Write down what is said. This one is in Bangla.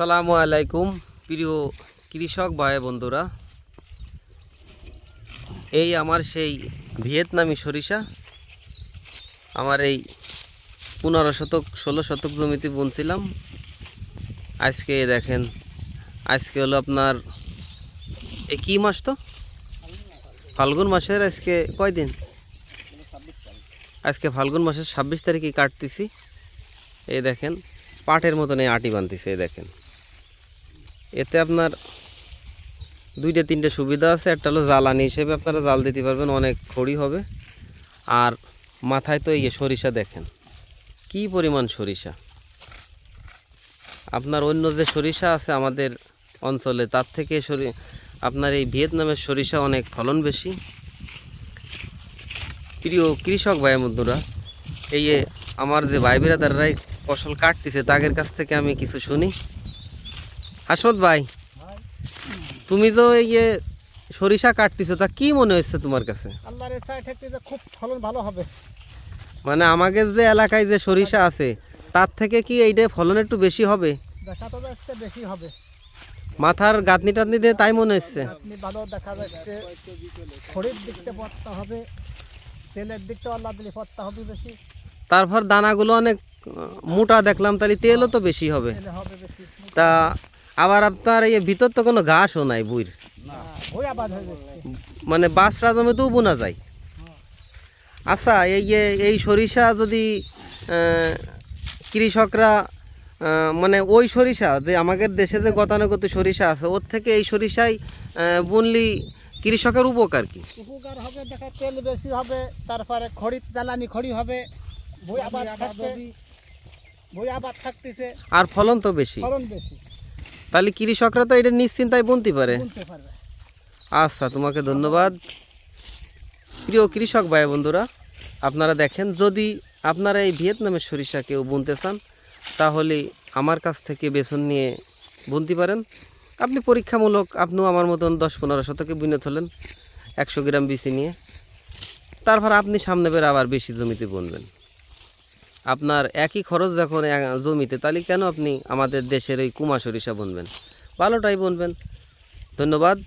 আসসালামু আলাইকুম প্রিয় কৃষক ভাই বন্ধুরা, এই আমার সেই ভিয়েতনামি সরিষা আমার এই 15 শতক 16 শতক জমিতে বুনছিলাম। আজকে দেখেন, আজকে হলো আপনার এই কি মাস, তো ফাল্গুন মাসের আজকে কয় দিন? আজকে ফাল্গুন মাসের 26 তারিখে কাটতেছি। এই দেখেন পাটের মতন এই আটি বানতেছে। এই দেখেন, এতে আপনার দুইটা তিনটে সুবিধা আছে। একটা হলো জ্বালানি হিসেবে আপনারা জাল দিতে পারবেন, অনেক খড়ি হবে। আর মাথায় তো এই সরিষা দেখেন কি পরিমাণ সরিষা। আপনার অন্য যে সরিষা আছে আমাদের অঞ্চলে, তার থেকে আপনার এই ভিয়েতনামের সরিষা অনেক ফলন বেশি। প্রিয় কৃষক ভাই বন্ধুরা, এই আমার যে ভাই বিরাদাররাই ফসল কাটতেছে তাদের কাছ থেকে আমি কিছু শুনি। হাসমত ভাই, তুমি তো এই সরিষা কাটতেছো, তা কি মনে হচ্ছে তোমার কাছে? আল্লাহর ইচ্ছায় ঠেকতেছে, খুব ফলন ভালো হবে। মানে আমাদের যে এলাকায় যে সরিষা আছে তার থেকে কি এইটা ফলন একটু বেশি হবে? দেখা তো যাচ্ছে বেশি হবে। মাথার গাঁথনি টাতনি দিয়ে তাই মনে হচ্ছে। আপনি ভালো দেখা যাচ্ছে, খড়ির দিকটা পড়তে হবে, তেলের দিকটা আল্লাহ দিলে পড়তে হবে বেশি। তারপর দানাগুলো অনেক মোটা দেখলাম, তাহলে তেলও তো বেশি হবে। তেলে হবে বেশি। তা আবার আপনার এই ভিতর তো কোনো ঘাসও নাই বুইর, ওই আবাদ হয়ে যাচ্ছে। মানে বাঁশরা জমিতেও বোনা যায়। আচ্ছা, এই সরিষা যদি কৃষকরা মানে ওই সরিষা যে আমাদের দেশে যে গতানুগত সরিষা আছে, ওর থেকে এই সরিষায় বুনলি কৃষকের উপকার কি? উপকার হবে, দেখা তেল বেশি হবে, তারপরে খড়ি জ্বালানি খড়ি হবে, বই আবাদ থাকবে, বই আবাদ থাকতেছে, আর ফলন তো বেশি। ফলন বেশি, তাহলে কৃষকরা তো এটা নিশ্চিন্তায় বুনতে পারে। বুনতে পারবে। আচ্ছা, তোমাকে ধন্যবাদ। প্রিয় কৃষক ভাই বন্ধুরা, আপনারা দেখেন, যদি আপনারা এই ভিয়েতনামের সরিষা কেউ বুনতে চান তাহলে আমার কাছ থেকে বেসন নিয়ে বুনতে পারেন। আপনি পরীক্ষামূলক আপনিও আমার মতন 10-15 শতকে বুনে তোলেন 100 গ্রাম বিচি নিয়ে। তারপর আপনি সামনে বের আবার বেশি জমিতে বুনবেন। আপনার একই খরচ যখন জমিতে, তাহলে কেন আপনি আমাদের দেশের এই কুমা সরিষা বুনবেন? ভালোটাই বুনবেন। ধন্যবাদ।